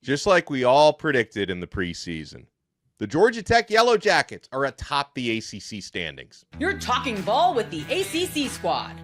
Just like we all predicted in the preseason, the Georgia Tech Yellow Jackets are atop the ACC standings. You're talking ball with the ACC squad.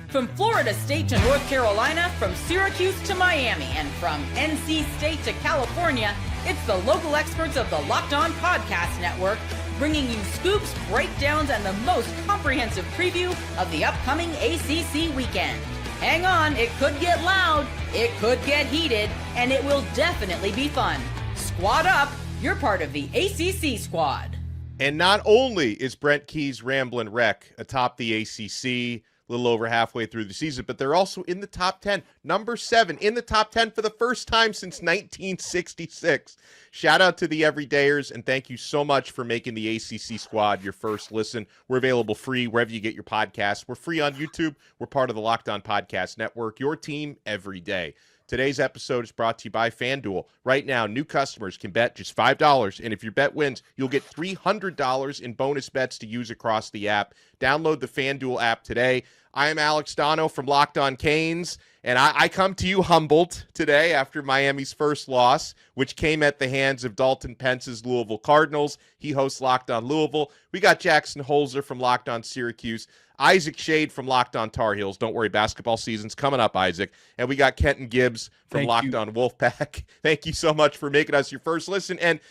From Florida State to North Carolina, from Syracuse to Miami, and from NC State to California, it's the local experts of the Locked On Podcast Network bringing you scoops, breakdowns, and the most comprehensive preview of the upcoming ACC weekend. Hang on, it could get loud, it could get heated, and it will definitely be fun. Squad up, you're part of the ACC squad. And not only is Brent Key's Ramblin' Wreck atop the ACC, a little over halfway through the season, but they're also in the top 10. Number 7 in the top 10 for the first time since 1966. Shout out to the everydayers, and thank you so much for making the ACC squad your first listen. We're available free wherever you get your podcasts. We're free on YouTube. We're part of the Locked On Podcast Network, your team every day. Today's episode is brought to you by FanDuel. Right now, new customers can bet just $5, and if your bet wins, you'll get $300 in bonus bets to use across the app. Download the FanDuel app today. I am Alex Dono from Locked On Canes, and I come to you humbled today after Miami's first loss, which came at the hands of Dalton Pence's Louisville Cardinals. He hosts Locked On Louisville. We got Jackson Holzer from Locked On Syracuse, Isaac Shade from Locked On Tar Heels. Don't worry, basketball season's coming up, Isaac. And we got Kenton Gibbs from Locked On Wolfpack. Thank you so much for making us your first listen. And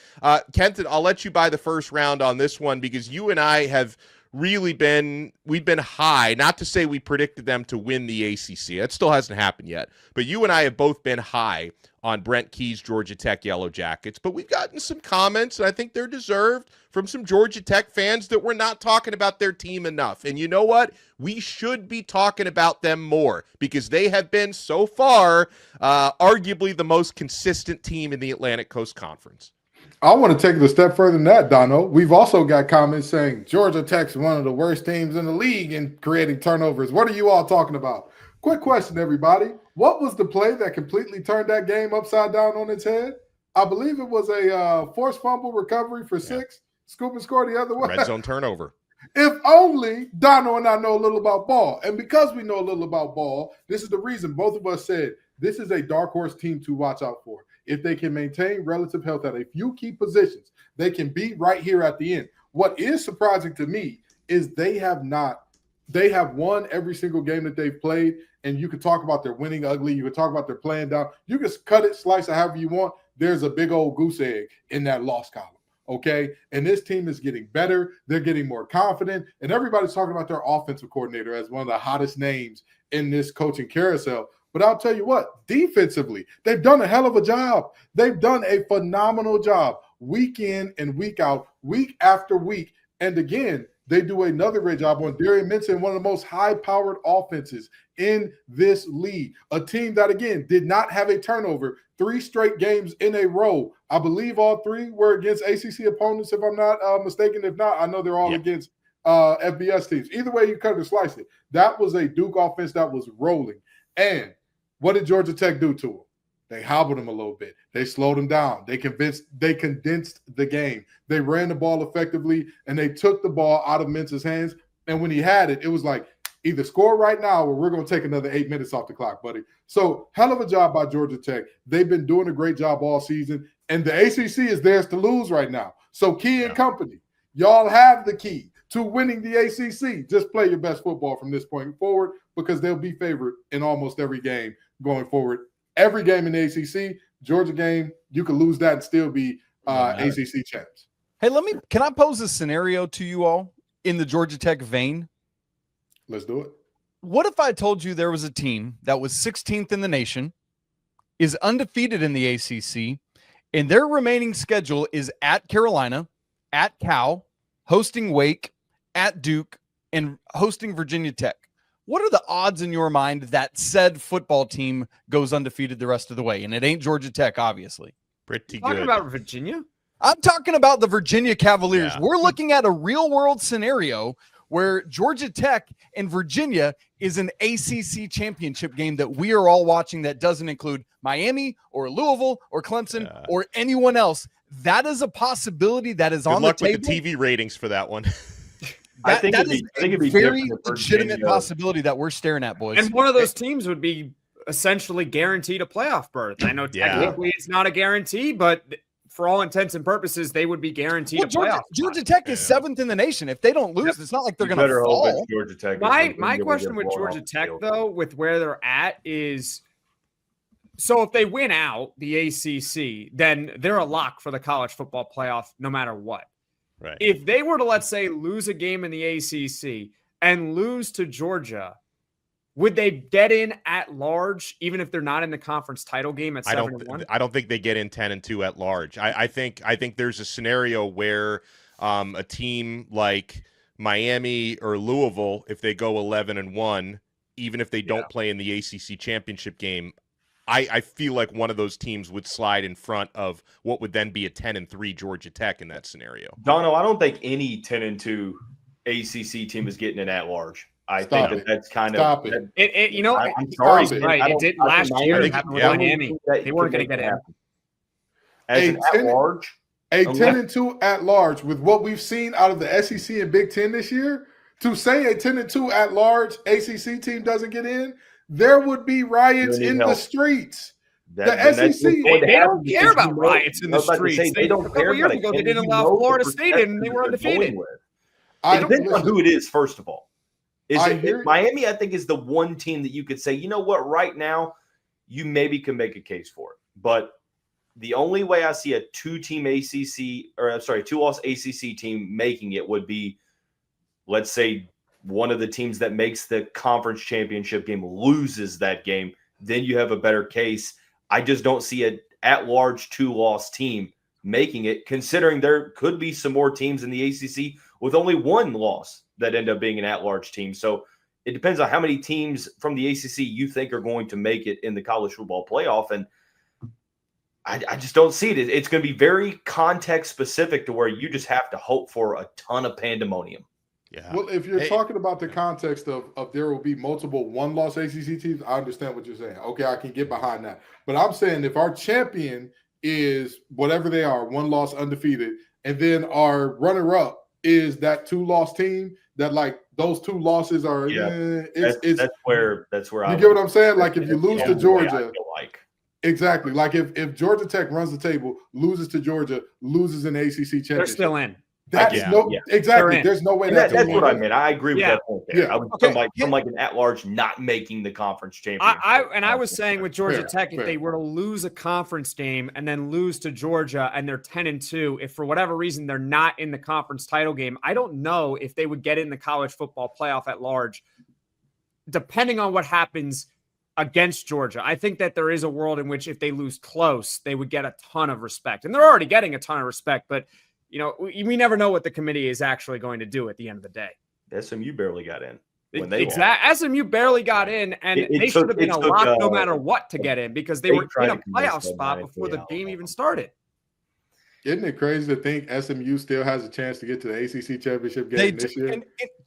Kenton, I'll let you buy the first round on this one because you and I have we've been high, not to say we predicted them to win the ACC. That still hasn't happened yet. But you and I have both been high on Brent Key's Georgia Tech Yellow Jackets. But we've gotten some comments, and I think they're deserved, from some Georgia Tech fans that we're not talking about their team enough. And you know what? We should be talking about them more because they have been so far arguably the most consistent team in the Atlantic Coast Conference. I want to take it a step further than that, Dono. We've also got comments saying Georgia Tech's one of the worst teams in the league in creating turnovers. What are you all talking about? Quick question, everybody. What was the play that completely turned that game upside down on its head? I believe it was a forced fumble recovery for 6. Scoop and score the other way. Red zone turnover. If only Dono and I know a little about ball. And because we know a little about ball, this is the reason both of us said this is a dark horse team to watch out for. If they can maintain relative health at a few key positions, they can be right here at the end. What is surprising to me is they have won every single game that they've played, and you can talk about their winning ugly, you can talk about their playing down, you can cut it, slice it however you want. There's a big old goose egg in that loss column, okay? And this team is getting better, they're getting more confident, and everybody's talking about their offensive coordinator as one of the hottest names in this coaching carousel. But I'll tell you what, defensively, they've done a hell of a job. They've done a phenomenal job week in and week out, week after week. And again, they do another great job on Darian Minson, one of the most high-powered offenses in this league. A team that, again, did not have a turnover 3 straight games in a row. I believe all 3 were against ACC opponents, if I'm not mistaken. If not, I know they're all against FBS teams. Either way you cut or slice it, that was a Duke offense that was rolling. And what did Georgia Tech do to them? They hobbled them a little bit. They slowed them down. They condensed the game. They ran the ball effectively, and they took the ball out of Mintz's hands. And when he had it, it was like, either score right now or we're going to take another 8 minutes off the clock, buddy. So hell of a job by Georgia Tech. They've been doing a great job all season, and the ACC is theirs to lose right now. So Key and company, y'all have the key to winning the ACC. Just play your best football from this point forward because they'll be favored in almost every game going forward. Every game in the ACC, Georgia game, you could lose that and still be ACC champs. Hey, can I pose a scenario to you all in the Georgia Tech vein? Let's do it. What if I told you there was a team that was 16th in the nation, is undefeated in the ACC, and their remaining schedule is at Carolina, at Cal, hosting Wake, at Duke, and hosting Virginia Tech? What are the odds in your mind that said football team goes undefeated the rest of the way? And it ain't Georgia Tech, obviously. Pretty good. Talking about Virginia? I'm talking about the Virginia Cavaliers. Yeah. We're looking at a real-world scenario where Georgia Tech and Virginia is an ACC championship game that we are all watching that doesn't include Miami or Louisville or Clemson or anyone else. That is a possibility that is on the table. Good luck with the TV ratings for that one. That is a very legitimate possibility that we're staring at, boys. And one of those teams would be essentially guaranteed a playoff berth. I know technically it's not a guarantee, but for all intents and purposes, they would be guaranteed a playoff. Georgia Tech is 7th in the nation. If they don't lose, it's not like they're going to fall. Georgia Tech. My question with Georgia Tech, though, with where they're at is, so if they win out the ACC, then they're a lock for the college football playoff no matter what. Right. If they were to, let's say, lose a game in the ACC and lose to Georgia, would they get in at large, even if they're not in the conference title game at 7-1? I don't think they get in 10-2 at large. I think there's a scenario where a team like Miami or Louisville, if they go 11-1, even if they don't play in the ACC championship game, I feel like one of those teams would slide in front of what would then be a 10-3 Georgia Tech in that scenario. Dono, I don't think any 10-2 ACC team is getting in at large. I think that's kind of I'm sorry, right. It did last year. It happened with Miami. They weren't going to get in. As an at large, a 10-2 at large with what we've seen out of the SEC and Big Ten this year. To say a 10-2 at large ACC team doesn't get in, there would be riots in the streets. The SEC, they don't care about riots in the streets. They don't care. A couple years ago, they didn't allow Florida State in, and they were undefeated. It depends on who it is, first of all. Miami, I think, is the one team that you could say, you know what, right now, you maybe can make a case for it. But the only way I see a two-loss ACC team making it would be, let's say, one of the teams that makes the conference championship game loses that game. Then you have a better case. I just don't see an at-large two-loss team making it, considering there could be some more teams in the ACC with only one loss that end up being an at-large team. So it depends on how many teams from the ACC you think are going to make it in the college football playoff. And I just don't see it. It's going to be very context specific to where you just have to hope for a ton of pandemonium. Yeah. Well, if you're talking about the context of there will be multiple one-loss ACC teams, I understand what you're saying. Okay, I can get behind that. But I'm saying if our champion is whatever they are, one-loss undefeated, and then our runner-up is that two-loss team, that like those two losses are that's where I get what I'm saying? Like if you lose to Georgia, exactly. Like if Georgia Tech runs the table, loses to Georgia, loses an ACC championship, they're still in. Exactly. There's no way that's what I meant. I agree with that point there. Yeah. I was from like an at-large not making the conference championship. I was saying with Georgia Tech, if they were to lose a conference game and then lose to Georgia and they're 10-2, if for whatever reason they're not in the conference title game, I don't know if they would get in the college football playoff at large, depending on what happens against Georgia. I think that there is a world in which if they lose close, they would get a ton of respect. And they're already getting a ton of respect, but we never know what the committee is actually going to do at the end of the day. SMU barely got in. SMU barely got in, and they should have been a lock no matter what to get in because they were in a playoff spot before the game even started. Isn't it crazy to think SMU still has a chance to get to the ACC championship game this year?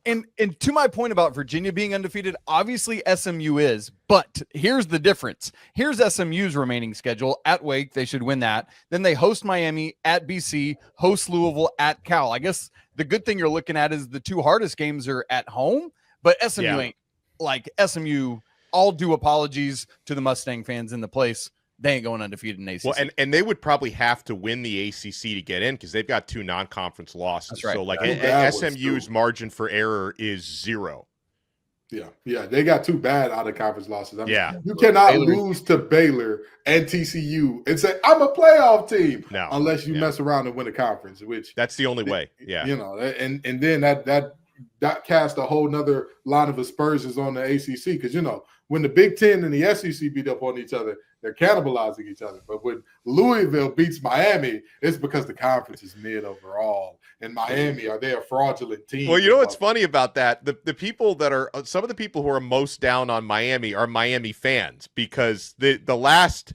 And to my point about Virginia being undefeated, obviously SMU is, but here's the difference. Here's SMU's remaining schedule. At Wake, they should win that. Then they host Miami, at BC, host Louisville, at Cal. I guess the good thing you're looking at is the two hardest games are at home, but SMU ain't like SMU. All due apologies to the Mustang fans in the place. They ain't going undefeated in ACC. Well, and they would probably have to win the ACC to get in because they've got two non-conference losses. That's right. So, like, SMU's margin for error is 0. Yeah, they got two bad out-of-conference losses. I mean, you cannot lose to Baylor and TCU and say, I'm a playoff team, unless you mess around and win a conference, which that's the only way. Yeah, and then that cast a whole nother line of aspersions on the ACC because when the Big Ten and the SEC beat up on each other, they're cannibalizing each other. But when Louisville beats Miami, it's because the conference is mid overall. And Miami, are they a fraudulent team? Well, you know what's funny about that? The people that are – some of the people who are most down on Miami are Miami fans because the last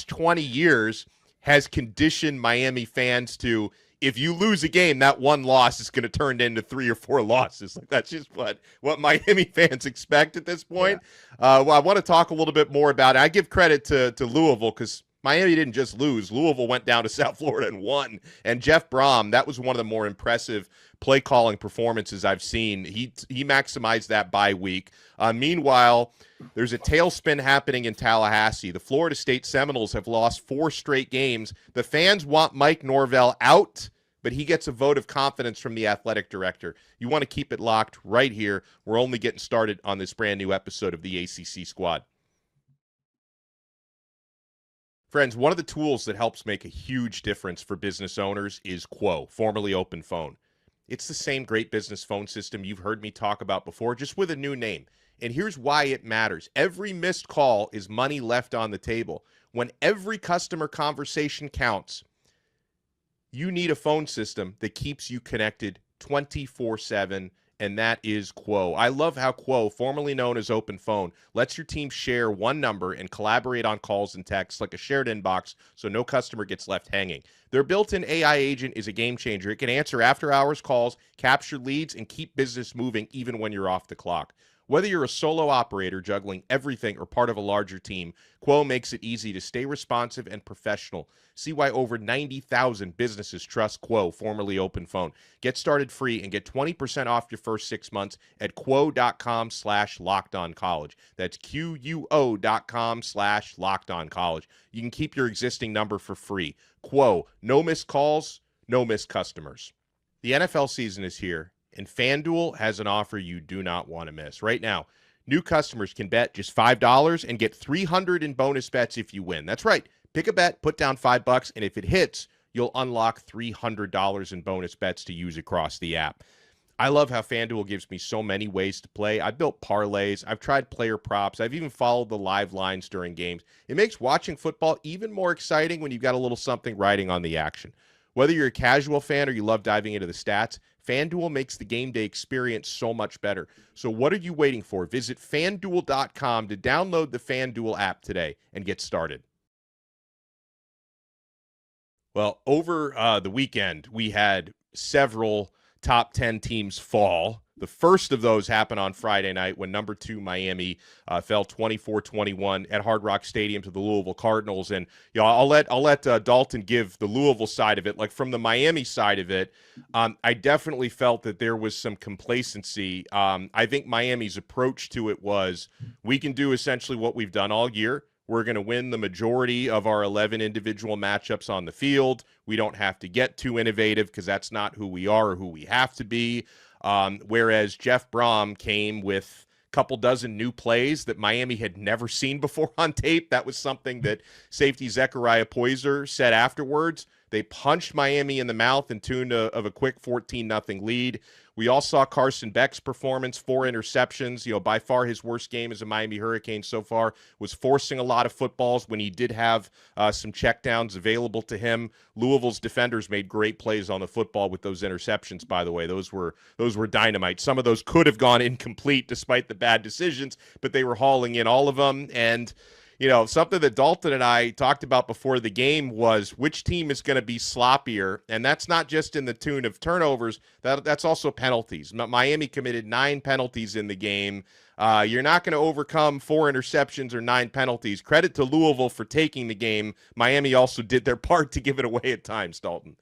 20 years has conditioned Miami fans to – if you lose a game, that one loss is going to turn into 3 or 4 losses. Like that's just what Miami fans expect at this point. Well, I want to talk a little bit more about it. I give credit to Louisville because Miami didn't just lose. Louisville went down to South Florida and won. And Jeff Brom, that was one of the more impressive play calling performances I've seen. He maximized that bye week. Meanwhile, there's a tailspin happening in Tallahassee. The Florida State Seminoles have lost 4 straight games. The fans want Mike Norvell out, but he gets a vote of confidence from the athletic director. You want to keep it locked right here. We're only getting started on this brand new episode of the ACC Squad. Friends, one of the tools that helps make a huge difference for business owners is Quo, formerly Open Phone. It's the same great business phone system you've heard me talk about before, just with a new name. And here's why it matters. Every missed call is money left on the table. When every customer conversation counts, you need a phone system that keeps you connected 24/7, and that is Quo. I love how Quo, formerly known as Open Phone, lets your team share one number and collaborate on calls and texts like a shared inbox so no customer gets left hanging. Their built-in AI agent is a game changer. It can answer after-hours calls, capture leads, and keep business moving even when you're off the clock. Whether you're a solo operator juggling everything or part of a larger team, Quo makes it easy to stay responsive and professional. See why over 90,000 businesses trust Quo, formerly Open Phone. Get started free and get 20% off your first 6 months at quo.com/lockedoncollege. That's QUO.com/lockedoncollege. You can keep your existing number for free. Quo, no missed calls, no missed customers. The NFL season is here, and FanDuel has an offer you do not want to miss. Right now, new customers can bet just $5 and get $300 in bonus bets if you win. That's right. Pick a bet, put down $5, and if it hits, you'll unlock $300 in bonus bets to use across the app. I love how FanDuel gives me so many ways to play. I've built parlays. I've tried player props. I've even followed the live lines during games. It makes watching football even more exciting when you've got a little something riding on the action. Whether you're a casual fan or you love diving into the stats, FanDuel makes the game day experience so much better. So what are you waiting for? Visit FanDuel.com to download the FanDuel app today and get started. Well, over the weekend, we had several top 10 teams fall. The first of those happened on Friday night when number 2 Miami fell 24-21 at Hard Rock Stadium to the Louisville Cardinals. And I'll let Dalton give the Louisville side of it. Like from the Miami side of it, I definitely felt that there was some complacency. I think Miami's approach to it was, we can do essentially what we've done all year. We're going to win the majority of our 11 individual matchups on the field. We don't have to get too innovative because that's not who we are or who we have to be. Whereas Jeff Brom came with a couple dozen new plays that Miami had never seen before on tape. That was something that safety Zechariah Poyser said afterwards. They punched Miami in the mouth and tuned of a quick 14-0 lead. We all saw Carson Beck's performance, 4 interceptions. By far his worst game as a Miami Hurricane so far, was forcing a lot of footballs when he did have some checkdowns available to him. Louisville's defenders made great plays on the football with those interceptions, by the way. Those were dynamite. Some of those could have gone incomplete despite the bad decisions, but they were hauling in all of them. And something that Dalton and I talked about before the game was which team is going to be sloppier, and that's not just in the tune of turnovers. That's also penalties. Miami committed 9 penalties in the game. You're not going to overcome 4 interceptions or 9 penalties. Credit to Louisville for taking the game. Miami also did their part to give it away at times, Dalton.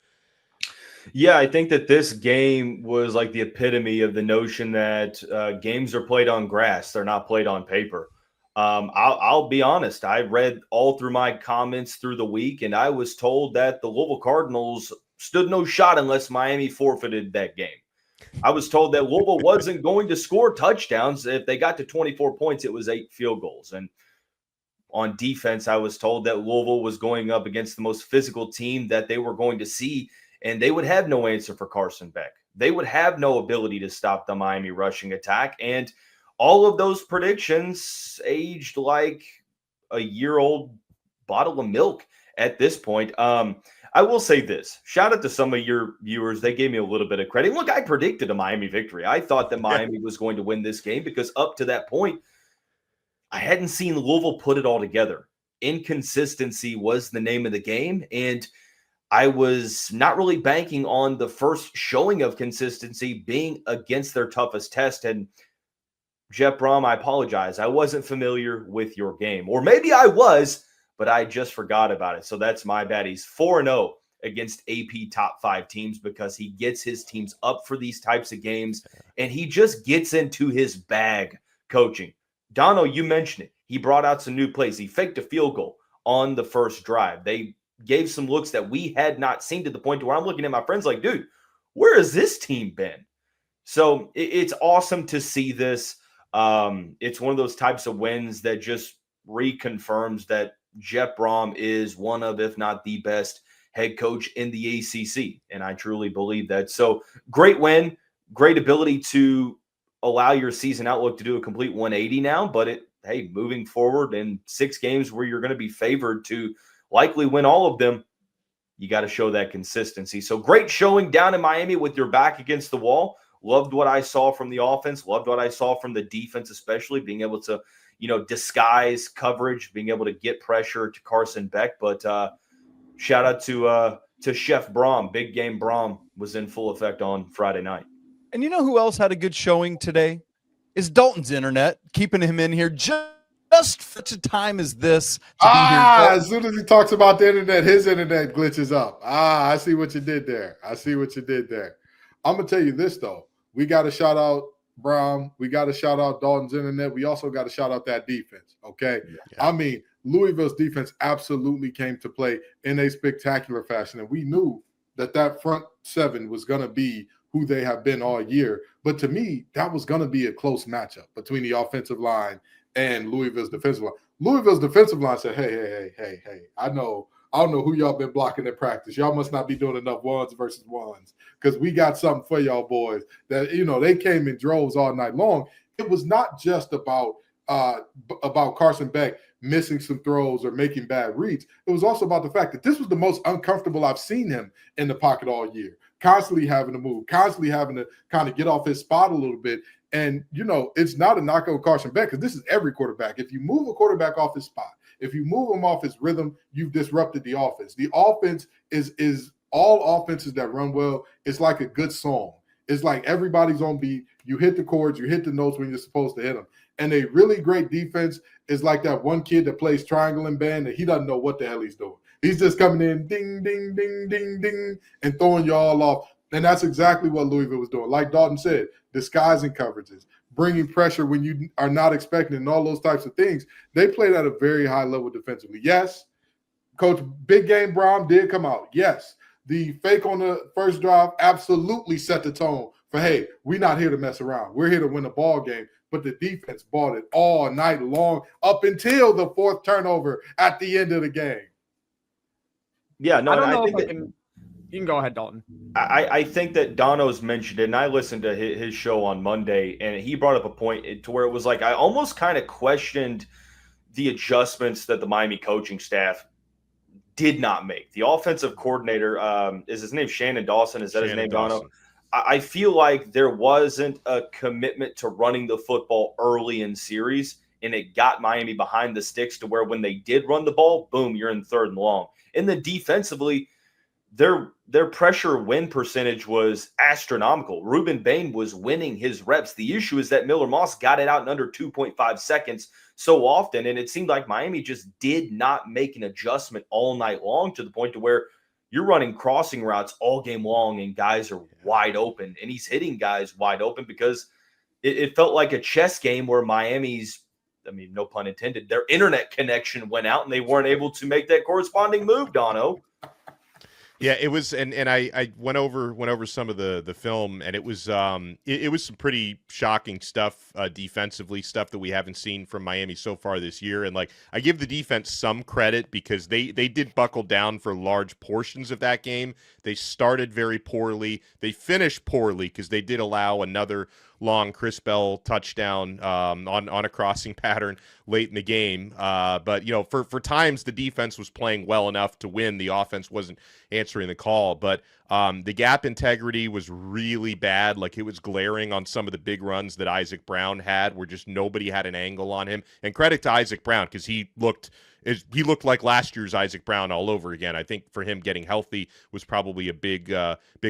Yeah, I think that this game was like the epitome of the notion that games are played on grass. They're not played on paper. I'll be honest. I read all through my comments through the week, and I was told that the Louisville Cardinals stood no shot unless Miami forfeited that game. I was told that Louisville wasn't going to score touchdowns. If they got to 24 points, it was 8 field goals. And on defense, I was told that Louisville was going up against the most physical team that they were going to see, and they would have no answer for Carson Beck. They would have no ability to stop the Miami rushing attack. And all of those predictions aged like a year-old bottle of milk at this point. I will say this. Shout out to some of your viewers. They gave me a little bit of credit. Look, I predicted a Miami victory. I thought that Miami was going to win this game because up to that point, I hadn't seen Louisville put it all together. Inconsistency was the name of the game, and I was not really banking on the first showing of consistency being against their toughest test. And Jeff Brom, I apologize. I wasn't familiar with your game. Or maybe I was, but I just forgot about it. So that's my bad. He's 4-0 against AP top 5 teams because he gets his teams up for these types of games, and he just gets into his bag coaching. Dono, you mentioned it. He brought out some new plays. He faked a field goal on the first drive. They gave some looks that we had not seen, to the point to where I'm looking at my friends like, dude, where has this team been? So it's awesome to see this. It's one of those types of wins that just reconfirms that Jeff Brom is one of, if not the best head coach in the ACC. And I truly believe that. So great win, great ability to allow your season outlook to do a complete 180 now. But hey, moving forward in 6 games where you're going to be favored to likely win all of them, you got to show that consistency. So great showing down in Miami with your back against the wall. Loved what I saw from the offense. Loved what I saw from the defense, especially being able to, disguise coverage, being able to get pressure to Carson Beck. But shout out to Chef Brom. Big game Brom was in full effect on Friday night. And you know who else had a good showing today? Is Dalton's internet, keeping him in here just for such a time as this. As soon as he talks about the internet, his internet glitches up. I see what you did there. I'm going to tell you this, though. We got to shout out Brown. We got to shout out Dalton's internet. We also got to shout out that defense, okay? Yeah. I mean, Louisville's defense absolutely came to play in a spectacular fashion, and we knew that front 7 was going to be who they have been all year. But to me, that was going to be a close matchup between the offensive line and Louisville's defensive line. Louisville's defensive line said, hey, I don't know who y'all been blocking in practice. Y'all must not be doing enough ones versus ones, because we got something for y'all boys. That, they came in droves all night long. It was not just about Carson Beck missing some throws or making bad reads. It was also about the fact that this was the most uncomfortable I've seen him in the pocket all year. Constantly having to move, constantly having to kind of get off his spot a little bit. And, it's not a knock on Carson Beck, because this is every quarterback. If you move a quarterback off his spot, if you move him off his rhythm, you've disrupted the offense. The offense is all offenses that run well. It's like a good song. It's like everybody's on beat. You hit the chords, you hit the notes when you're supposed to hit them. And a really great defense is like that one kid that plays triangle and band, and he doesn't know what the hell he's doing. He's just coming in, ding, ding, ding, ding, ding, and throwing you all off. And that's exactly what Louisville was doing. Like Dalton said, disguising coverages, bringing pressure when you are not expecting, and all those types of things. They played at a very high level defensively. Yes, Coach Big Game Brown did come out. Yes, the fake on the first drive absolutely set the tone for, hey, we're not here to mess around. We're here to win a ball game. But the defense bought it all night long up until the 4th turnover at the end of the game. Yeah, no, I think you can go ahead, Dalton. I think that Dono's mentioned it, and I listened to his show on Monday, and he brought up a point to where it was like I almost kind of questioned the adjustments that the Miami coaching staff did not make. The offensive coordinator, is his name Shannon Dawson? Is that Shannon his name, Dawson. Dono? I feel like there wasn't a commitment to running the football early in series, and it got Miami behind the sticks to where when they did run the ball, boom, you're in 3rd and long. And then defensively, their pressure win percentage was astronomical. Ruben Bain was winning his reps. The issue is that Miller Moss got it out in under 2.5 seconds so often, and it seemed like Miami just did not make an adjustment all night long, to the point to where you're running crossing routes all game long and guys are wide open, and he's hitting guys wide open because it felt like a chess game where Miami's, no pun intended, their internet connection went out and they weren't able to make that corresponding move, Dono. Yeah, it was, and I went over some of the film, and it was it was some pretty shocking stuff defensively, stuff that we haven't seen from Miami so far this year. And like, I give the defense some credit because they did buckle down for large portions of that game. They started very poorly, they finished poorly because they did allow another long Chris Bell touchdown on a crossing pattern late in the game. But for times the defense was playing well enough to win. The offense wasn't answering the call, but the gap integrity was really bad. Like, it was glaring on some of the big runs that Isaac Brown had, where just nobody had an angle on him. And credit to Isaac Brown, because he looked he looked like last year's Isaac Brown all over again. I think for him getting healthy was probably a big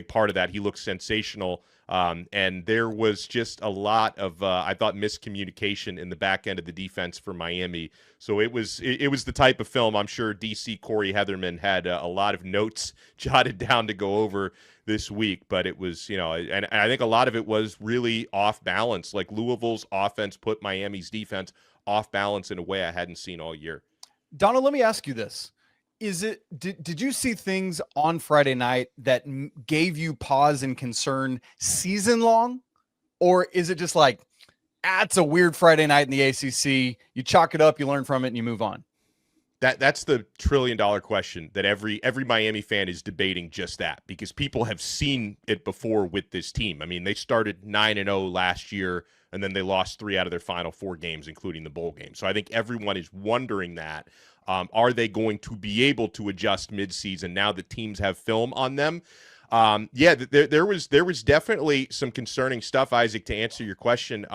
part of that. He looked sensational. And there was just a lot of, I thought, miscommunication in the back end of the defense for Miami. So it was the type of film I'm sure DC Corey Heatherman had a lot of notes jotted down to go over this week. But it was, and I think a lot of it was really off balance. Like Louisville's offense put Miami's defense off balance in a way I hadn't seen all year. Donna, let me ask you this. Did you see things on Friday night that gave you pause and concern season long? Or is it just like, it's a weird Friday night in the ACC. You chalk it up, you learn from it, and you move on? That's the $1 trillion question that every Miami fan is debating, just that, because people have seen it before with this team. I mean, they started 9-0 last year, and then they lost 3 out of their final 4 games, including the bowl game. So I think everyone is wondering that. Are they going to be able to adjust midseason now that teams have film on them? There was definitely some concerning stuff, Isaac, to answer your question.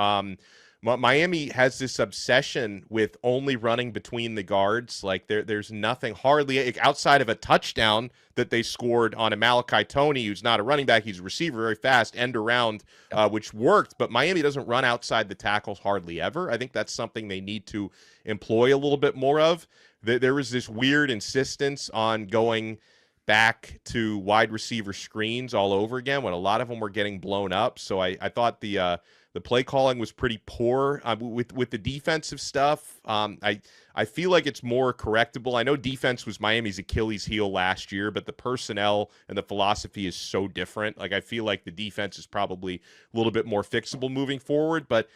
Miami has this obsession with only running between the guards. Like there's nothing hardly outside of a touchdown that they scored on a Malachi Toney, who's not a running back. He's a receiver, very fast, end around, which worked. But Miami doesn't run outside the tackles hardly ever. I think that's something they need to employ a little bit more of. There was this weird insistence on going back to wide receiver screens all over again when a lot of them were getting blown up. So I thought the play calling was pretty poor with the defensive stuff. I feel like it's more correctable. I know defense was Miami's Achilles heel last year, but the personnel and the philosophy is so different. Like I feel like the defense is probably a little bit more fixable moving forward, but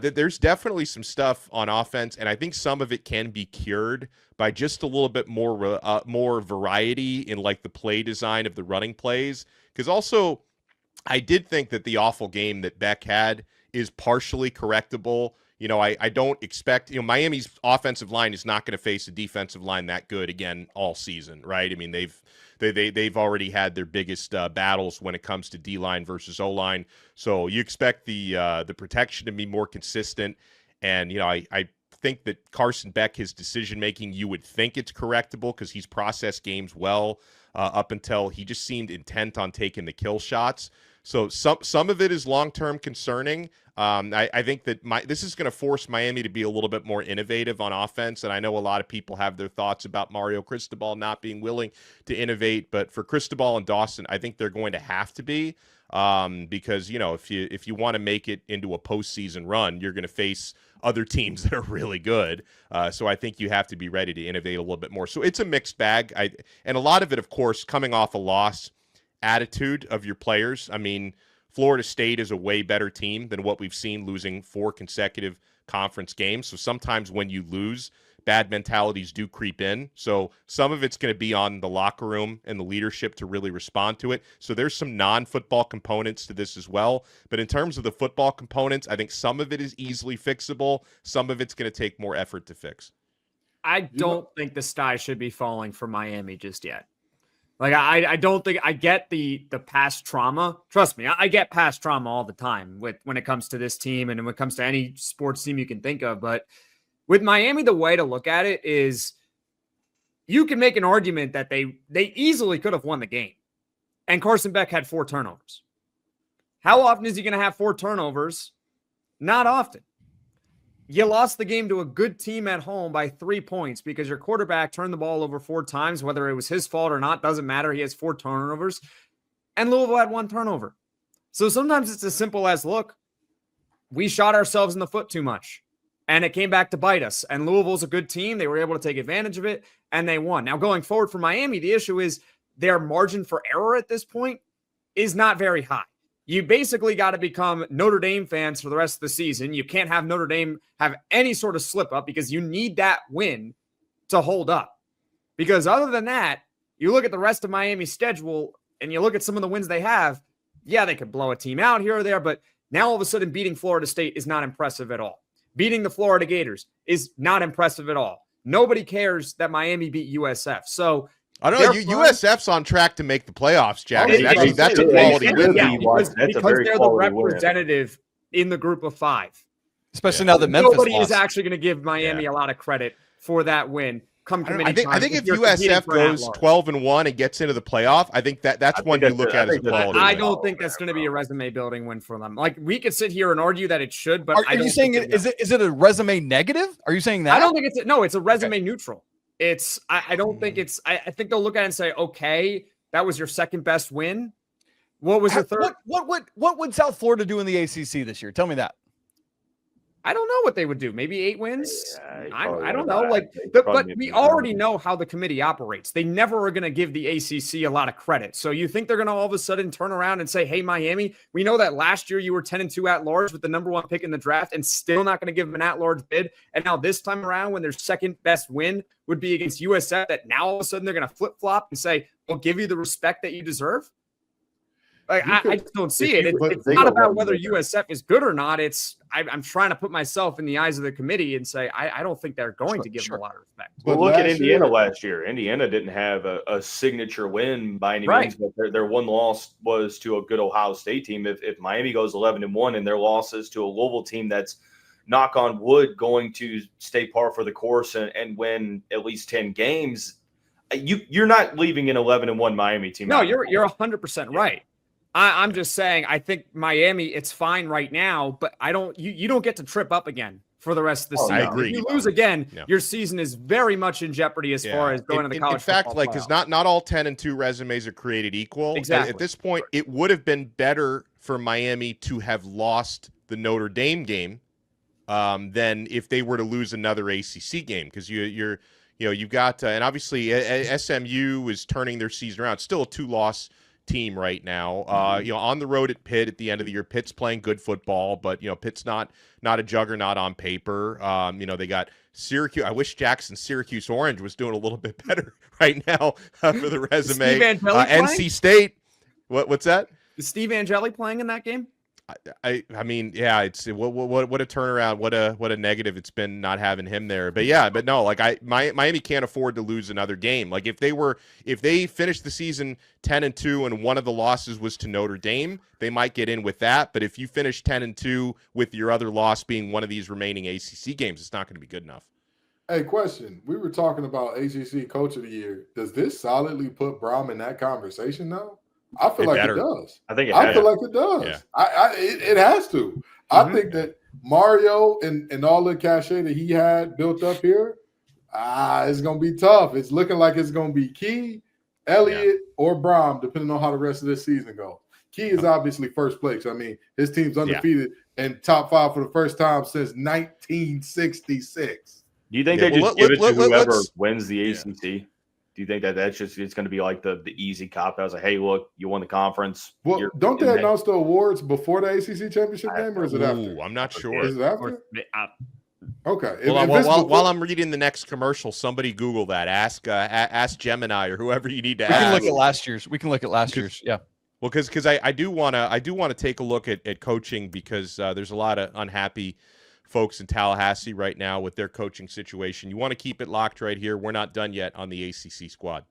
there's definitely some stuff on offense, and I think some of it can be cured by just a little bit more variety in like the play design of the running plays. Because also, I did think that the awful game that Beck had is partially correctable. I don't expect, Miami's offensive line is not going to face a defensive line that good again all season, right? I mean, they've already had their biggest battles when it comes to D-line versus O-line. So you expect the protection to be more consistent. And, I think that Carson Beck, his decision-making, you would think it's correctable because he's processed games well up until he just seemed intent on taking the kill shots. So some of it is long-term concerning. I think that this is going to force Miami to be a little bit more innovative on offense, and I know a lot of people have their thoughts about Mario Cristobal not being willing to innovate, but for Cristobal and Dawson, I think they're going to have to be because if you want to make it into a postseason run, you're going to face other teams that are really good. So I think you have to be ready to innovate a little bit more. So it's a mixed bag, and a lot of it, of course, coming off a loss. Attitude of your players. I mean, Florida State is a way better team than what we've seen, losing 4 consecutive conference games. So sometimes when you lose, bad mentalities do creep in. So some of it's going to be on the locker room and the leadership to really respond to it. So there's some non-football components to this as well. But in terms of the football components, I think some of it is easily fixable. Some of it's going to take more effort to fix. I don't think the sky should be falling for Miami just yet. Like, I don't think I get the past trauma. Trust me, I get past trauma all the time when it comes to this team and when it comes to any sports team you can think of. But with Miami, the way to look at it is you can make an argument that they easily could have won the game. And Carson Beck had 4 turnovers. How often is he going to have 4 turnovers? Not often. You lost the game to a good team at home by 3 points because your quarterback turned the ball over 4 times, whether it was his fault or not, doesn't matter. He has 4 turnovers, and Louisville had 1 turnover. So sometimes it's as simple as, look, we shot ourselves in the foot too much, and it came back to bite us. And Louisville's a good team. They were able to take advantage of it, and they won. Now, going forward for Miami, the issue is their margin for error at this point is not very high. You basically got to become Notre Dame fans for the rest of the season. You can't have Notre Dame have any sort of slip up because you need that win to hold up. Because other than that, you look at the rest of Miami's schedule and you look at some of the wins they have. Yeah, they could blow a team out here or there, but now all of a sudden beating Florida State is not impressive at all. Beating the Florida Gators is not impressive at all. Nobody cares that Miami beat USF. So I don't know. USF's on track to make the playoffs, Jack. Actually, that's a quality win. Because they're the representative in the group of 5. Especially now that Memphis Nobody lost. is actually going to give Miami a lot of credit for that win. come I committee think time. if you're competing USF for an goes at-large. 12-1 and gets into the playoff, I think that's one you look at as a quality. I win. don't think that's going to be a resume building win for them. Like, we could sit here and argue that it should, but Are you saying is it a resume negative? Are you saying that? I don't think it's a resume neutral. It's I don't think it's I think they'll look at it and say, okay, that was your second best win. What was your third? What would South Florida do in the ACC this year? Tell me that. I don't know what they would do. Maybe 8 wins. I don't know. But But we already know how the committee operates. They never are going to give the ACC a lot of credit. So you think they're going to all of a sudden turn around and say, hey, Miami, we know that last year you were 10-2 at large with the number 1 pick in the draft and still not going to give them an at-large bid. And now this time around, when their second best win would be against USF, that now all of a sudden they're going to flip-flop and say, we'll give you the respect that you deserve. Like, I just don't see it. It's not about whether USF is good or not. I'm trying to put myself in the eyes of the committee and say, I don't think they're going to give them a lot of respect. Well, look at Indiana last year. Indiana didn't have a signature win by any means, but their one loss was to a good Ohio State team. If Miami goes 11-1 and their losses to a Louisville team that's, knock on wood, going to stay par for the course and win at least 10 games, you're not leaving an 11-1 Miami team. No, you're 100% right. I'm just saying, I think Miami, it's fine right now, but you don't get to trip up again for the rest of the season. I agree. If you lose again, your season is very much in jeopardy as far as going to the college. In fact, because not all 10-2 resumes are created equal. Exactly. At this point, it would have been better for Miami to have lost the Notre Dame game than if they were to lose another ACC game, because you've got and obviously SMU is turning their season around. It's still a 2-loss team right now. On the road at Pitt at the end of the year. Pitt's playing good football, but Pitt's not a juggernaut on paper. They got Syracuse. I wish Jackson Syracuse Orange was doing a little bit better right now for the resume. NC State. What's that? Is Steve Angeli playing in that game? I mean, yeah, it's what a turnaround, what a negative it's been not having him there. But no, like Miami can't afford to lose another game. Like if they finished the season 10-2 and one of the losses was to Notre Dame, they might get in with that. But if you finish 10-2 with your other loss being one of these remaining ACC games, it's not going to be good enough. Hey, question. We were talking about ACC Coach of the Year. Does this solidly put Brom in that conversation now? I feel like it does. I think I feel like it does. Yeah. It has to. I think that Mario and all the cachet that he had built up here, it's going to be tough. It's looking like it's going to be Key, Elliott, or Brom, depending on how the rest of this season goes. Key is obviously first place. I mean, his team's undefeated and top 5 for the first time since 1966. Do you think they just give it to whoever wins the ACC? Yeah. Do you think that's just it's going to be like the easy cop? I was like, hey, look, you won the conference. Well, don't they announce the awards before the ACC championship game, or is it after? I'm not sure. Is it after? Okay. While I'm reading the next commercial, somebody Google that. Ask Gemini or whoever you need to ask. We can look at last year's. Yeah. Well, because I do want to take a look at coaching, because there's a lot of unhappy folks in Tallahassee right now with their coaching situation. You want to keep it locked right here. We're not done yet on the ACC squad.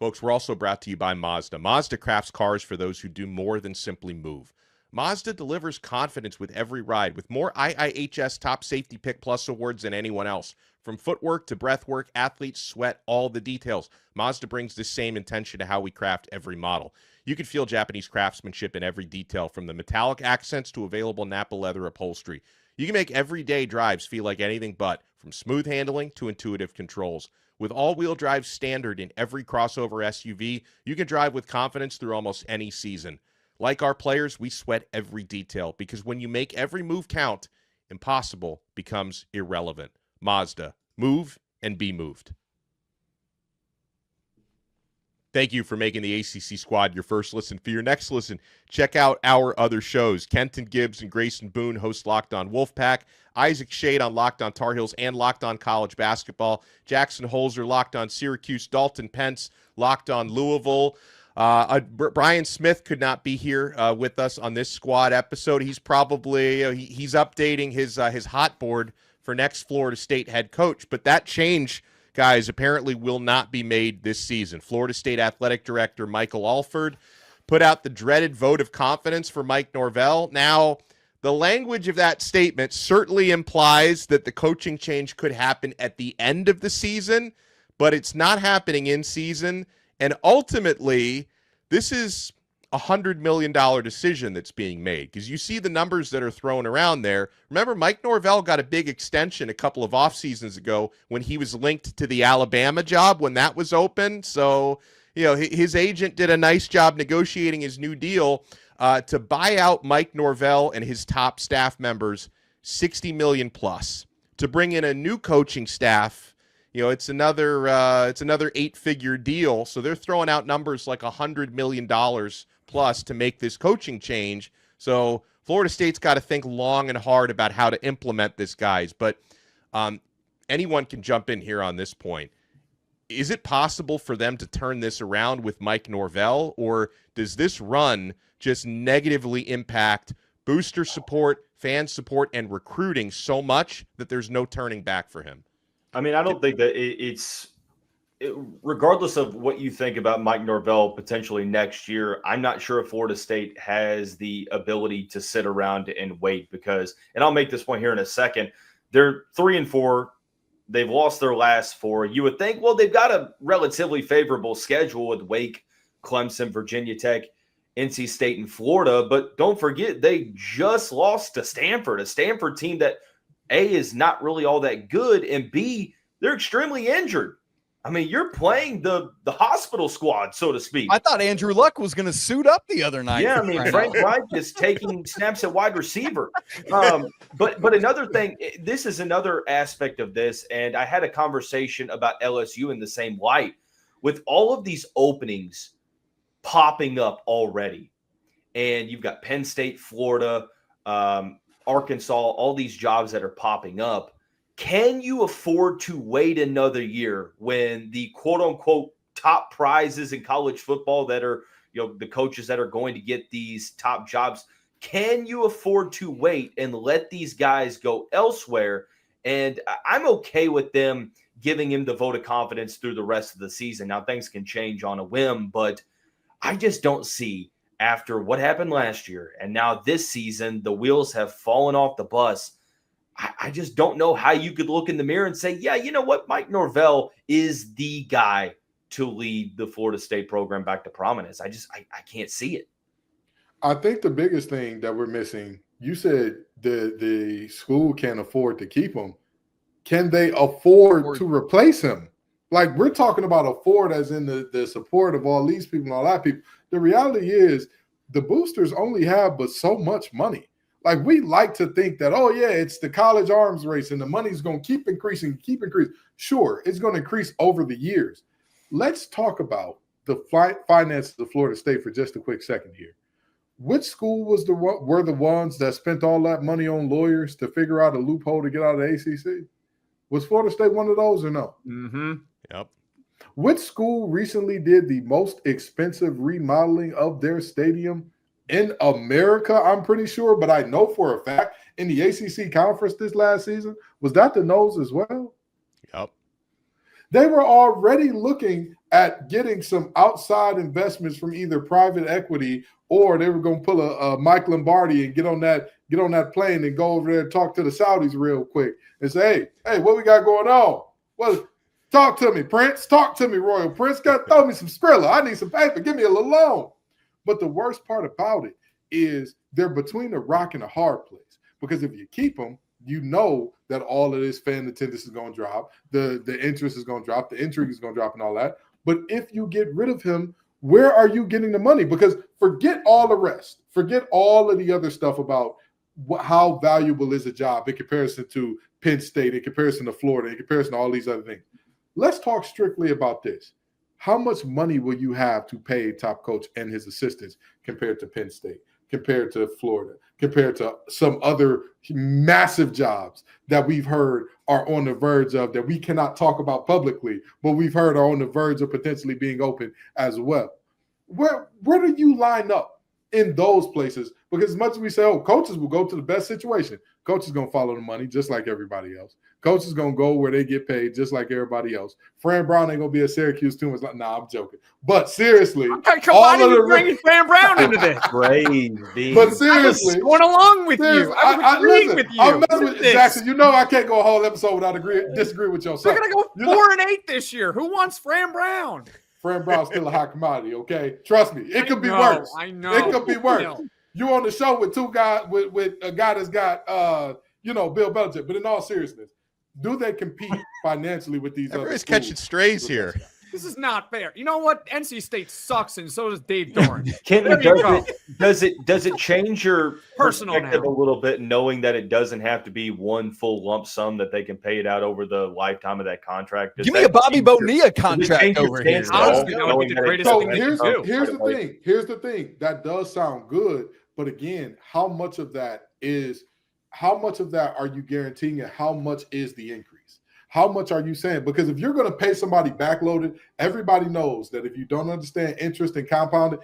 Folks, we're also brought to you by Mazda. Mazda crafts cars for those who do more than simply move. Mazda delivers confidence with every ride, with more IIHS Top Safety Pick Plus awards than anyone else. From footwork to breathwork, athletes sweat all the details. Mazda brings the same intention to how we craft every model. You can feel Japanese craftsmanship in every detail, from the metallic accents to available Napa leather upholstery. You can make everyday drives feel like anything but, from smooth handling to intuitive controls. With all-wheel drive standard in every crossover SUV, you can drive with confidence through almost any season. Like our players, we sweat every detail, because when you make every move count, impossible becomes irrelevant. Mazda. Move and be moved. Thank you for making the ACC squad your first listen. For your next listen, check out our other shows. Kenton Gibbs and Grayson Boone host Locked On Wolfpack. Isaac Shade on Locked On Tar Heels and Locked On College Basketball. Jackson Holzer, Locked On Syracuse. Dalton Pence, Locked On Louisville. Brian Smith could not be here with us on this squad episode. He's probably he's updating his hot board for next Florida State head coach. But that change, guys, apparently will not be made this season. Florida State Athletic Director Michael Alford put out the dreaded vote of confidence for Mike Norvell. Now, The language of that statement certainly implies that the coaching change could happen at the end of the season, but it's not happening in season. And ultimately, this is $100 million decision that's being made, because you see the numbers that are thrown around there. Remember, Mike Norvell got a big extension a couple of off seasons ago when he was linked to the Alabama job when that was open. So, his agent did a nice job negotiating his new deal to buy out Mike Norvell and his top staff members $60 million plus, to bring in a new coaching staff. It's another 8-figure deal. So they're throwing out numbers like $100 million plus to make this coaching change. So Florida State's got to think long and hard about how to implement this, guys. But anyone can jump in here on this point. Is it possible for them to turn this around with Mike Norvell, or does this run just negatively impact booster support, fan support, and recruiting so much that there's no turning back for him? I mean, I don't think that regardless of what you think about Mike Norvell potentially next year, I'm not sure if Florida State has the ability to sit around and wait, because, and I'll make this point here in a second, they're 3-4. They've lost their last 4. You would think, well, they've got a relatively favorable schedule with Wake, Clemson, Virginia Tech, NC State, and Florida. But don't forget, they just lost to Stanford, a Stanford team that, A, is not really all that good, and B, they're extremely injured. I mean, you're playing the hospital squad, so to speak. I thought Andrew Luck was going to suit up the other night. Yeah, I mean, Frank Reich is taking snaps at wide receiver. But another thing, this is another aspect of this, and I had a conversation about LSU in the same light. With all of these openings popping up already, and you've got Penn State, Florida, Arkansas, all these jobs that are popping up, can you afford to wait another year when the quote-unquote top prizes in college football that are, the coaches that are going to get these top jobs, can you afford to wait and let these guys go elsewhere? And I'm okay with them giving him the vote of confidence through the rest of the season. Now, things can change on a whim, but I just don't see, after what happened last year and now this season, the wheels have fallen off the bus. I just don't know how you could look in the mirror and say, yeah, you know what? Mike Norvell is the guy to lead the Florida State program back to prominence. I can't see it. I think the biggest thing that we're missing, you said the school can't afford to keep him. Can they afford to replace him? Like, we're talking about afford as in the support of all these people and all that people. The reality is the boosters only have but so much money. Like, we like to think that, oh, yeah, it's the college arms race and the money's going to keep increasing. Sure, it's going to increase over the years. Let's talk about the finances of Florida State for just a quick second here. Which school were the ones that spent all that money on lawyers to figure out a loophole to get out of the ACC? Was Florida State one of those or no? Mm-hmm. Yep. Which school recently did the most expensive remodeling of their stadium in America? I'm pretty sure, but I know for a fact in the ACC conference this last season, was that the Nose as well? Yep. They were already looking at getting some outside investments from either private equity, or they were going to pull a Mike Lombardi and get on that plane and go over there and talk to the Saudis real quick and say, hey, what we got going on? Well, talk to me, Prince. Talk to me, Royal Prince. Throw me some Skrilla. I need some paper. Give me a little loan. But the worst part about it is they're between a rock and a hard place, because if you keep them, you know that all of this fan attendance is going to drop, the interest is going to drop, the intrigue is going to drop and all that. But if you get rid of him, where are you getting the money? Because forget all the rest. Forget all of the other stuff about how valuable is a job in comparison to Penn State, in comparison to Florida, in comparison to all these other things. Let's talk strictly about this. How much money will you have to pay top coach and his assistants compared to Penn State, compared to Florida, compared to some other massive jobs that we've heard are on the verge of, that we cannot talk about publicly, but we've heard are on the verge of potentially being open as well? Where do you line up in those places. Because as much as we say, oh, coaches will go to the best situation, coach is going to follow the money just like everybody else. Coach is going to go where they get paid just like everybody else. Fran Brown ain't going to be at Syracuse too much. Nah, I'm joking. But seriously, why are you bringing Fran Brown into this? Crazy. But seriously, going along with you. I agreeing with you. I'm messing with Jackson. You know I can't go a whole episode without disagree with your son. They're gonna go 4-8 this year. Who wants Fran Brown? Fran Brown's still a high commodity. Okay, trust me, it could be worse. I know it could be worse. You on the show with two guys with a guy that's got Bill Belichick. But in all seriousness, do they compete financially with these? Everybody's catching strays here. This is not fair. You know what? NC State sucks, and so does Dave Doran. Does it change your personal perspective a little bit, knowing that it doesn't have to be one full lump sum, that they can pay it out over the lifetime of that contract? Give me a Bobby Bonilla contract over here. Honestly, that would be the greatest thing they could do. Here's the thing. Here's the thing. That does sound good, but again, how much of that are you guaranteeing, and how much is the increase? How much are you saying? Because if you're going to pay somebody backloaded, everybody knows that if you don't understand interest and compounding,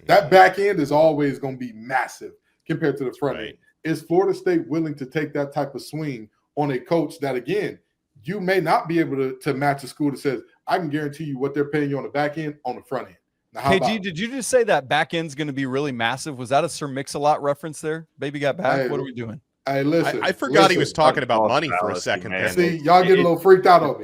that back end is always going to be massive compared to the front end. Is Florida State willing to take that type of swing on a coach that, again, you may not be able to match a school that says, I can guarantee you what they're paying you on the back end, on the front end. Now, KG, did you just say that back end's going to be really massive? Was that a Sir Mix-a-Lot reference there? Baby got back. Hey, what are we doing? Hey, listen. I forgot he was talking about money for a second. See, y'all get a little freaked out on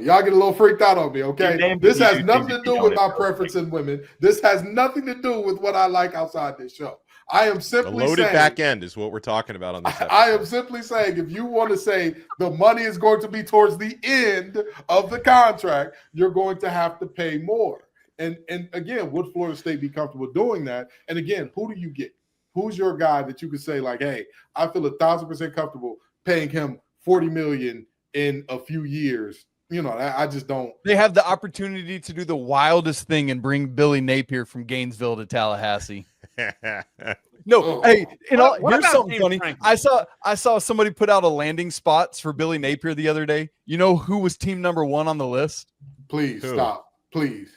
me. Okay? This has nothing to do with my preference in women. This has nothing to do with what I like outside this show. I am simply the loaded saying, back end is what we're talking about on this episode. I am simply saying, if you want to say the money is going to be towards the end of the contract, you're going to have to pay more. And again, would Florida State be comfortable doing that? And again, who do you get? Who's your guy that you could say, like, hey, I feel 1,000% comfortable paying him $40 million in a few years? You know, I just don't. They have the opportunity to do the wildest thing and bring Billy Napier from Gainesville to Tallahassee. No, hey, here's something funny. I saw somebody put out a landing spots for Billy Napier the other day. You know who was team number 1 on the list? Please stop. Please.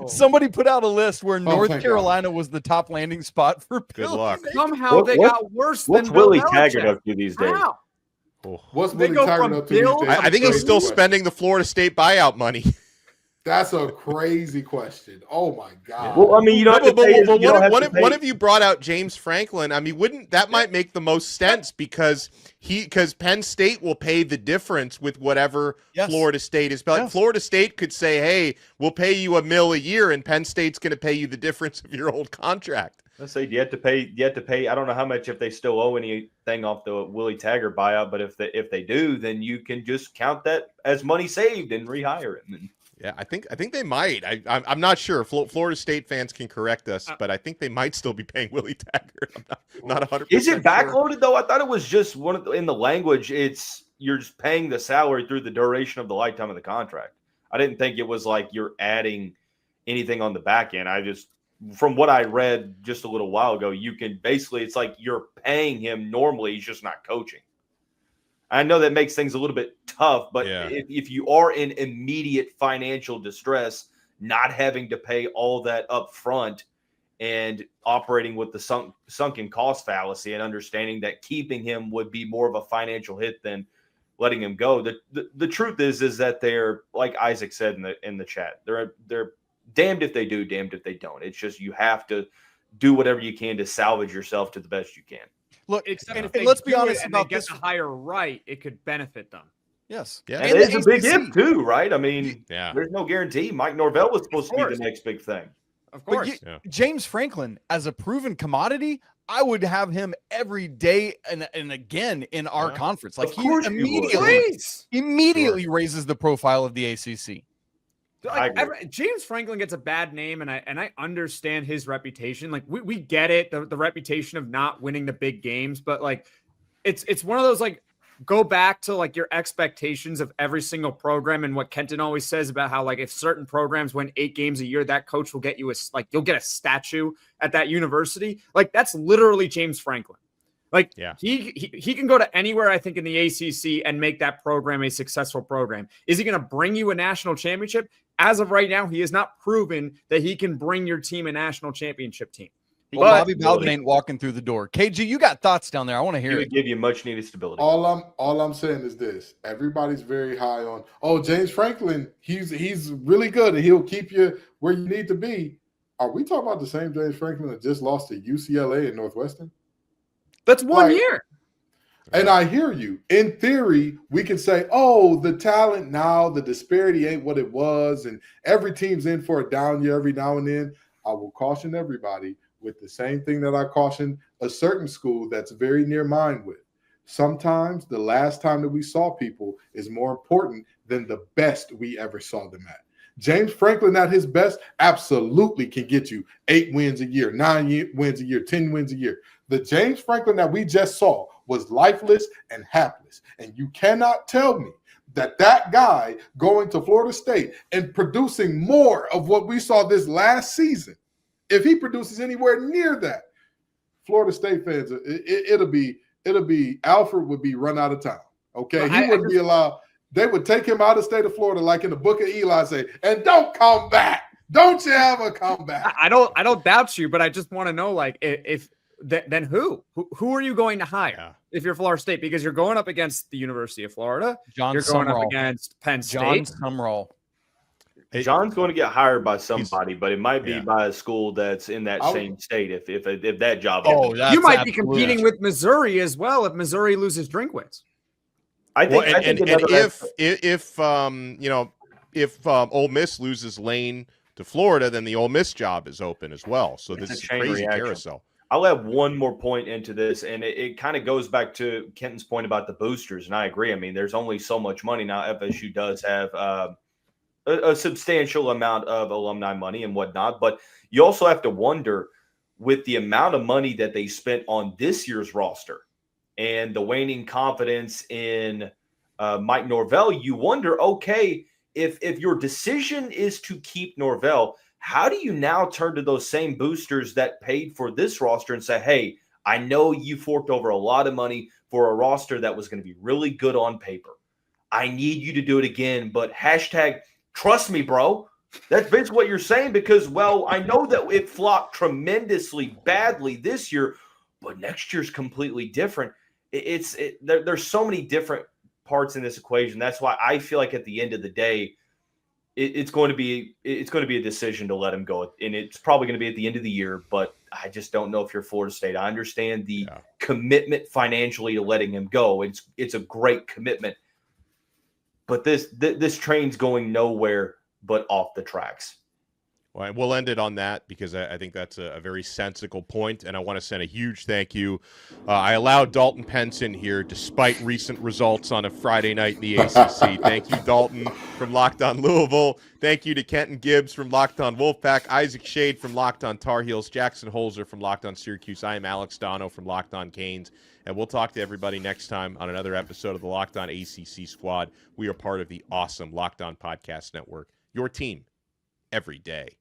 Somebody put out a list where North Carolina was the top landing spot for Good luck. Somehow they got worse than What's Willie Taggart up to these days? Wow. What's Willie Taggart up to these days? I think he's still spending the Florida State buyout money. That's a crazy question. Oh my God. Well, I mean, you don't have to pay. One of you brought out James Franklin. I mean, might make the most sense because Penn State will pay the difference with whatever Florida State is. Like Florida State could say, "Hey, we'll pay you $1 million a year," and Penn State's going to pay you the difference of your old contract. Let's say you have to pay. I don't know how much, if they still owe anything off the Willie Taggart buyout, but if they do, then you can just count that as money saved and rehire him. Yeah, I think they might. I'm not sure. Florida State fans can correct us, but I think they might still be paying Willie Taggart. I'm not 100%. Is it backloaded though? I thought it was just in the language. You're just paying the salary through the duration of the lifetime of the contract. I didn't think it was like you're adding anything on the back end. From what I read just a little while ago, you can basically, it's like you're paying him normally. He's just not coaching. I know that makes things a little bit tough, but if you are in immediate financial distress, not having to pay all that up front and operating with the sunken cost fallacy and understanding that keeping him would be more of a financial hit than letting him go. The truth is that they're, like Isaac said in the chat, they're damned if they do, damned if they don't. It's just you have to do whatever you can to salvage yourself to the best you can. Look, and let's be honest about this. Get the higher right, it could benefit them. Yes. Yeah. And it's a big if too, right? I mean, there's no guarantee. Mike Norvell was supposed to be the next big thing. Of course. James Franklin, as a proven commodity, I would have him every day and again in our conference. Like, he immediately raises the profile of the ACC. James Franklin gets a bad name, and I understand his reputation. Like, we get it, the reputation of not winning the big games, but like it's one of those, like, go back to like your expectations of every single program, and what Kenton always says about how, like, if certain programs win 8 games a year, that coach will get you you'll get a statue at that university. Like, that's literally James Franklin. Like Yeah. he can go to anywhere, I think, in the ACC and make that program a successful program. Is he going to bring you a national championship? As of right now, he has not proven that he can bring your team a national championship team. Well, Bobby Bowden ain't walking through the door. KG, you got thoughts down there. I want to hear He it. would give you much needed stability. All I'm saying is this: everybody's very high on. James Franklin. He's really good, and he'll keep you where you need to be. Are we talking about the same James Franklin that just lost to UCLA and Northwestern? That's one year. And I hear you. In theory, we can say, oh, the talent now, the disparity ain't what it was, and every team's in for a down year every now and then. I will caution everybody with the same thing that I cautioned a certain school that's very near mine with. Sometimes the last time that we saw people is more important than the best we ever saw them at. James Franklin at his best absolutely can get you 8 wins a year, 9 wins a year, 10 wins a year. The James Franklin that we just saw was lifeless and hapless. And you cannot tell me that guy going to Florida State and producing more of what we saw this last season, if he produces anywhere near that, Florida State fans, it'll be Alfred would be run out of town. Okay, he wouldn't be allowed. They would take him out of the state of Florida, like in the book of Eli, say, and don't come back. Don't you ever come back. I don't doubt you, but I just want to know, like, then who are you going to hire if you're Florida State? Because you're going up against the University of Florida. You're going up against Penn State. John's going to get hared by somebody, but it might be by a school that's in that same state. If that job, you might be competing with Missouri as well if Missouri loses Drinkwitz. I think, if Ole Miss loses Lane to Florida, then the Ole Miss job is open as well. So this is a crazy carousel. I'll add one more point into this, and it kind of goes back to Kenton's point about the boosters, and I agree. I mean, there's only so much money now. FSU does have a substantial amount of alumni money and whatnot, but you also have to wonder, with the amount of money that they spent on this year's roster and the waning confidence in Mike Norvell, you wonder, okay, if your decision is to keep Norvell, how do you now turn to those same boosters that paid for this roster and say, hey, I know you forked over a lot of money for a roster that was going to be really good on paper. I need you to do it again, but hashtag trust me, bro. That's basically what you're saying because, well, I know that it flopped tremendously badly this year, but next year's completely different. There's so many different parts in this equation. That's why I feel like at the end of the day, it's going to be a decision to let him go, and it's probably going to be at the end of the year. But I just don't know if you're Florida State. I understand the commitment financially to letting him go. It's a great commitment, but this train's going nowhere but off the tracks. Well, we'll end it on that because I think that's a very sensible point, and I want to send a huge thank you. I allowed Dalton Pence in here despite recent results on a Friday night in the ACC. Thank you, Dalton from Locked On Louisville. Thank you to Kenton Gibbs from Locked On Wolfpack, Isaac Shade from Locked On Tar Heels, Jackson Holzer from Locked On Syracuse. I am Alex Dono from Locked On Canes, and we'll talk to everybody next time on another episode of the Locked On ACC Squad. We are part of the awesome Locked On Podcast Network, your team every day.